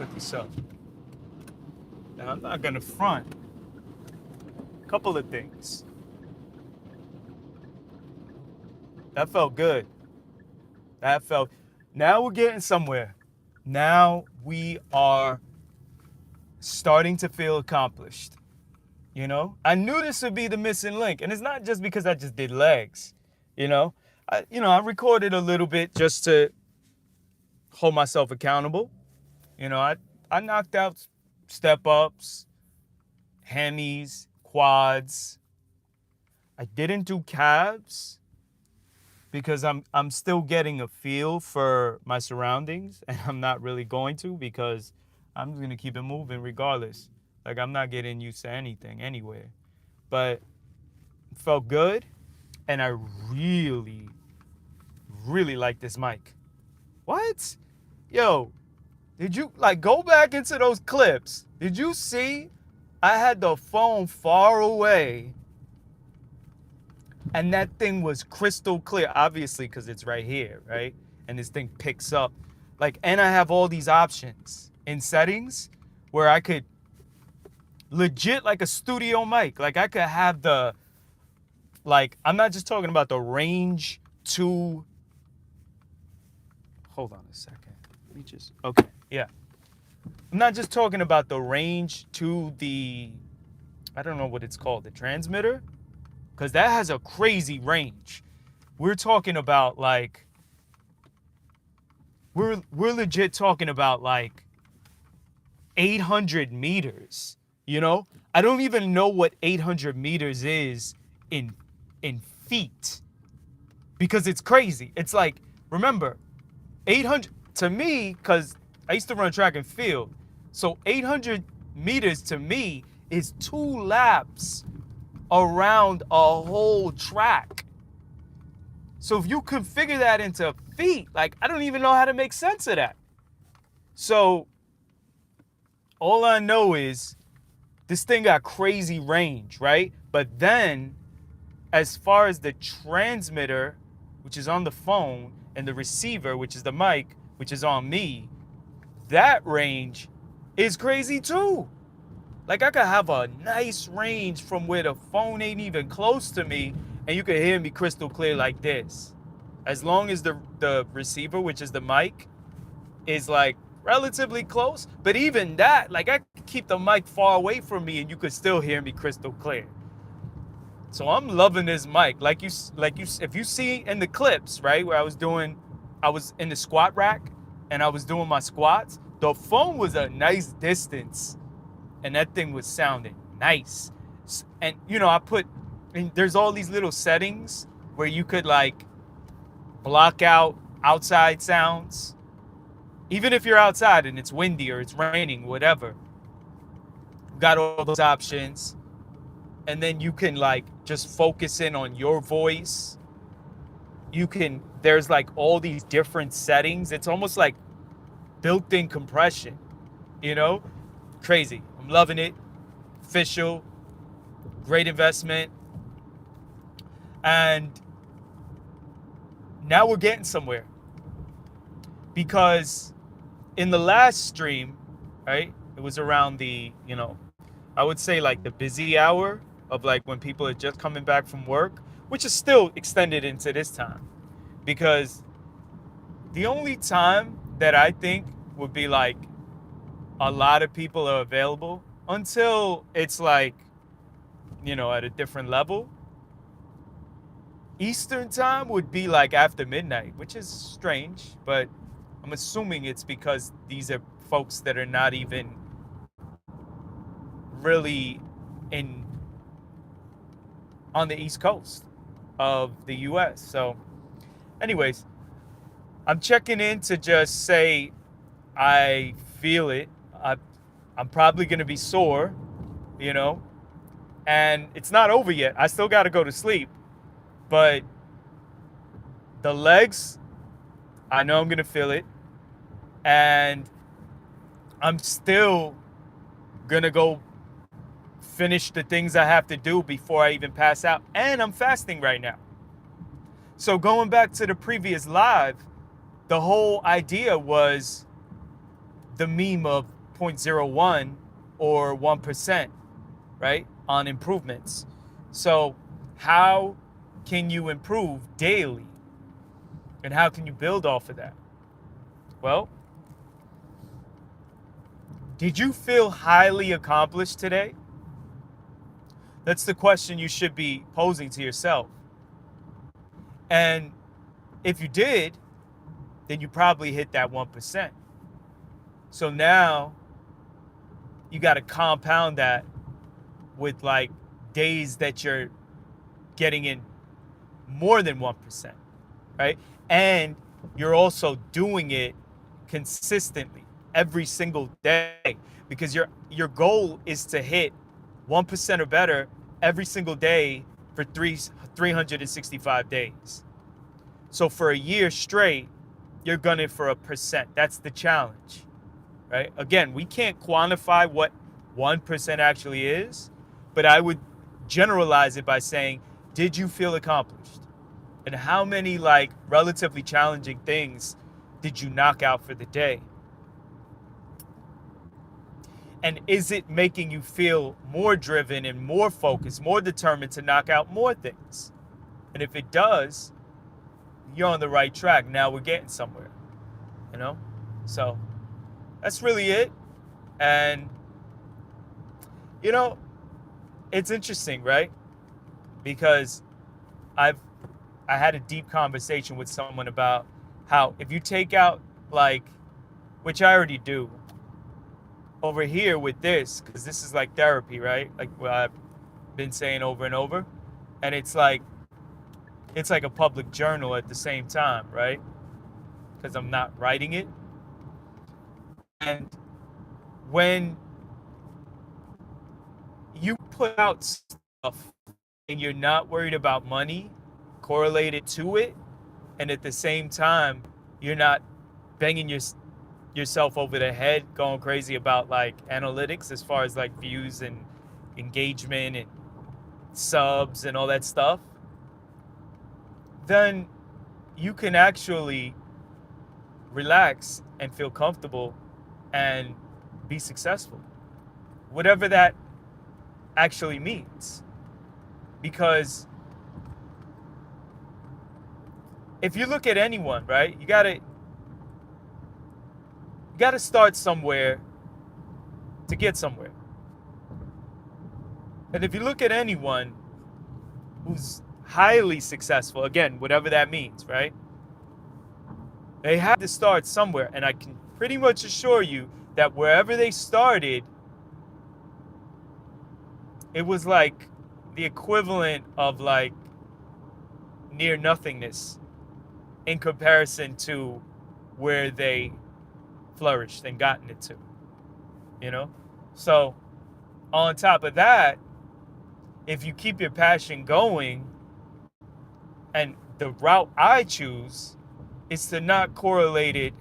put this up. Now, I'm not going to front. A couple of things. That felt good. That felt. Now we're getting somewhere. Now we are starting to feel accomplished. You know, I knew this would be the missing link, and it's not just because I just did legs. You know, I recorded a little bit just to hold myself accountable. You know, I knocked out step ups, hemis, quads. I didn't do calves because I'm still getting a feel for my surroundings, and I'm not really going to because I'm just gonna keep it moving regardless. Like I'm not getting used to anything anyway. But it felt good, and I really, really like this mic. What? Yo, did you like go back into those clips? Did you see I had the phone far away and that thing was crystal clear, obviously because it's right here, right? And this thing picks up. Like, and I have all these options in settings where I could legit like a studio mic. Like I could have the, like, I'm not just talking about the range to, hold on a second. Let me just, okay, yeah. I'm not just talking about the range to the, I don't know what it's called, the transmitter, because that has a crazy range. We're talking about like, we're legit talking about like 800 meters, you know? I don't even know what 800 meters is in feet because it's crazy. It's like, remember, 800 to me, because I used to run track and field. So 800 meters to me is 2 laps around a whole track. So if you configure that into feet, like I don't even know how to make sense of that. So all I know is this thing got crazy range, right? But then as far as the transmitter, which is on the phone, and the receiver, which is the mic, which is on me, that range is crazy too. Like I could have a nice range from where the phone ain't even close to me and you could hear me crystal clear like this. As long as the receiver, which is the mic, is like relatively close. But even that, like I could keep the mic far away from me and you could still hear me crystal clear. So I'm loving this mic. Like you, if you see in the clips, right, where I was in the squat rack and I was doing my squats, the phone was a nice distance and that thing was sounding nice. And you know, and there's all these little settings where you could like block out outside sounds. Even if you're outside and it's windy or it's raining, whatever. Got all those options. And then you can like just focus in on your voice. There's like all these different settings. It's almost like built-in compression, you know? Crazy. I'm loving it. Official. Great investment. And now we're getting somewhere. Because in the last stream, right, it was around the, you know, I would say like the busy hour of like when people are just coming back from work, which is still extended into this time. Because the only time that I think would be like a lot of people are available until it's like, you know, at a different level. Eastern time would be like after midnight, which is strange, but I'm assuming it's because these are folks that are not even really on the East Coast of the US. So anyways, I'm checking in to just say I feel it. I'm probably going to be sore, you know, and it's not over yet. I still got to go to sleep, but the legs, I know I'm going to feel it, and I'm still going to go finish the things I have to do before I even pass out. And I'm fasting right now. So going back to the previous live, the whole idea was the meme of zero point zero 0.01 or 1%, right, on improvements. So how can you improve daily? And how can you build off of that? Well, did you feel highly accomplished today? That's the question you should be posing to yourself. And if you did, then you probably hit that 1%. So now you got to compound that with like days that you're getting in more than 1%, right? And you're also doing it consistently every single day, because your goal is to hit 1% or better every single day for 365 days. So for a year straight, you're gunning for 1%. That's the challenge, right? Again, we can't quantify what 1% actually is, but I would generalize it by saying, did you feel accomplished? And how many like relatively challenging things did you knock out for the day? And is it making you feel more driven and more focused, more determined to knock out more things? And if it does, you're on the right track. Now we're getting somewhere, you know? So that's really it. And, you know, it's interesting, right? Because I had a deep conversation with someone about how if you take out like, which I already do over here with this, because this is like therapy, right? Like what I've been saying over and over. And it's like a public journal at the same time, right? Because I'm not writing it. And when you put out stuff and you're not worried about money correlated to it, and at the same time you're not banging yourself over the head going crazy about like analytics as far as like views and engagement and subs and all that stuff, then you can actually relax and feel comfortable and be successful, whatever that actually means. Because if you look at anyone, right, you gotta start somewhere to get somewhere. And if you look at anyone who's highly successful, again, whatever that means, right, they have to start somewhere. And I can pretty much assure you that wherever they started, it was like the equivalent of like near nothingness in comparison to where they flourished and gotten it to, you know? So on top of that, if you keep your passion going, and the route I choose is to not correlate it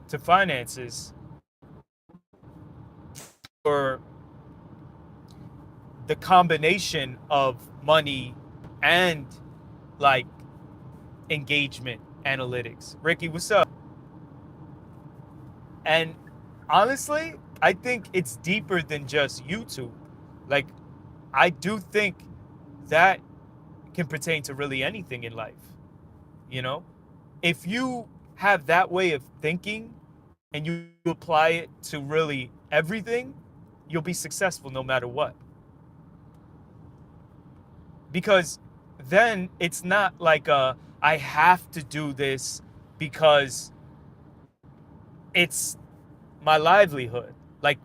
to finances or the combination of money and like engagement analytics. Ricky, what's up? And honestly, I think it's deeper than just YouTube. Like, I do think that can pertain to really anything in life. You know, if you have that way of thinking and you apply it to really everything, you'll be successful no matter what. Because then it's not like I have to do this because it's my livelihood. Like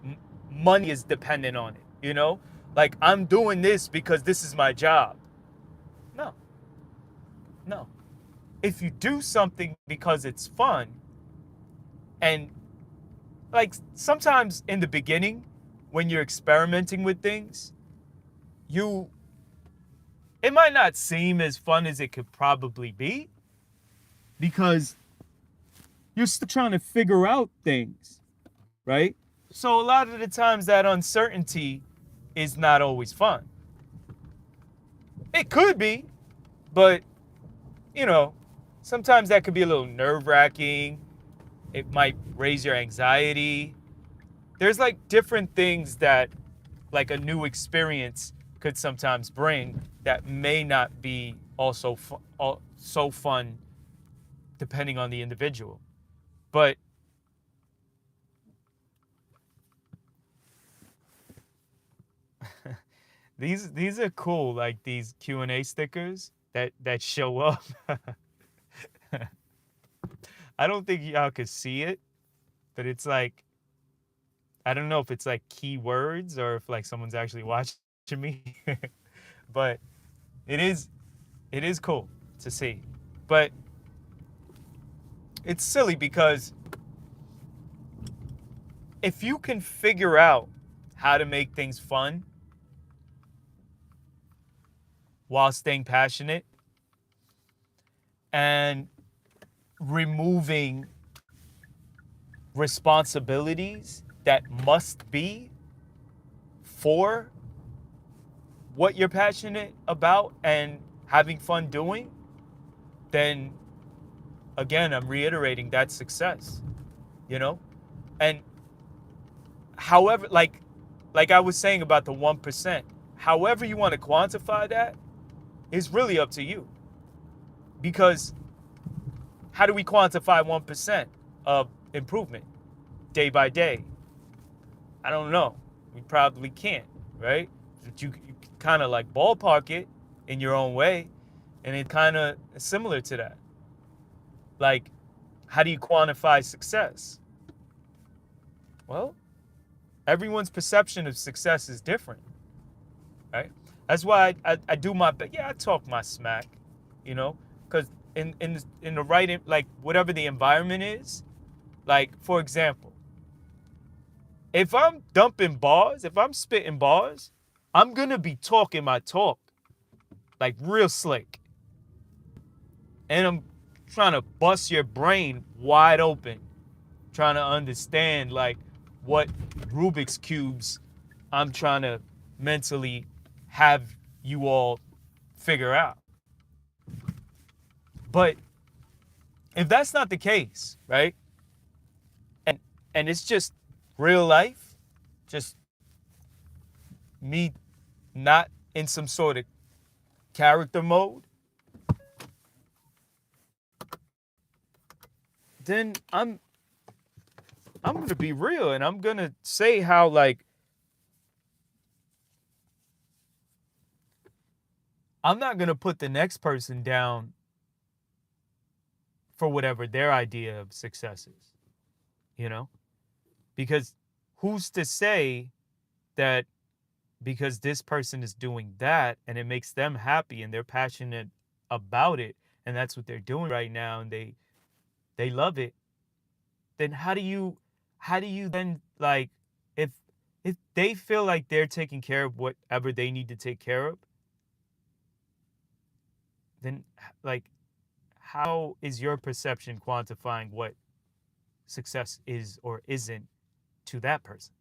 money is dependent on it, you know? Like I'm doing this because this is my job. No. No. If you do something because it's fun, and like sometimes in the beginning when you're experimenting with things, it might not seem as fun as it could probably be because you're still trying to figure out things, right? So a lot of the times that uncertainty is not always fun. It could be, but you know, sometimes that could be a little nerve-wracking. It might raise your anxiety. There's like different things that like a new experience could sometimes bring that may not be also so fun depending on the individual. But these are cool, like these Q&A stickers that show up. I don't think y'all could see it, but it's like, I don't know if it's like keywords or if like someone's actually watching me. But it is it is cool to see. But it's silly because if you can figure out how to make things fun while staying passionate and removing responsibilities that must be for what you're passionate about and having fun doing, then again, I'm reiterating that's success, you know? And however, like I was saying about the 1%, however you want to quantify that is really up to you. Because how do we quantify 1% of improvement day by day? I don't know. We probably can't, right? But you kind of like ballpark it in your own way, and it kind of similar to that. Like, how do you quantify success? Well, everyone's perception of success is different, right? That's why I do my best. Yeah, I talk my smack, you know, because in the right, like whatever the environment is, like for example, if I'm dumping bars, if I'm spitting bars, I'm gonna be talking my talk like real slick, and I'm trying to bust your brain wide open, trying to understand like what Rubik's cubes I'm trying to mentally have you all figure out. But if that's not the case, right? And and it's just real life, just me not in some sort of character mode, then I'm gonna be real and I'm gonna say how like I'm not gonna put the next person down for whatever their idea of success is, you know? Because who's to say that because this person is doing that and it makes them happy and they're passionate about it and that's what they're doing right now and they love it, then how do you then like if if they feel like they're taking care of whatever they need to take care of, then like how is your perception quantifying what success is or isn't to that person?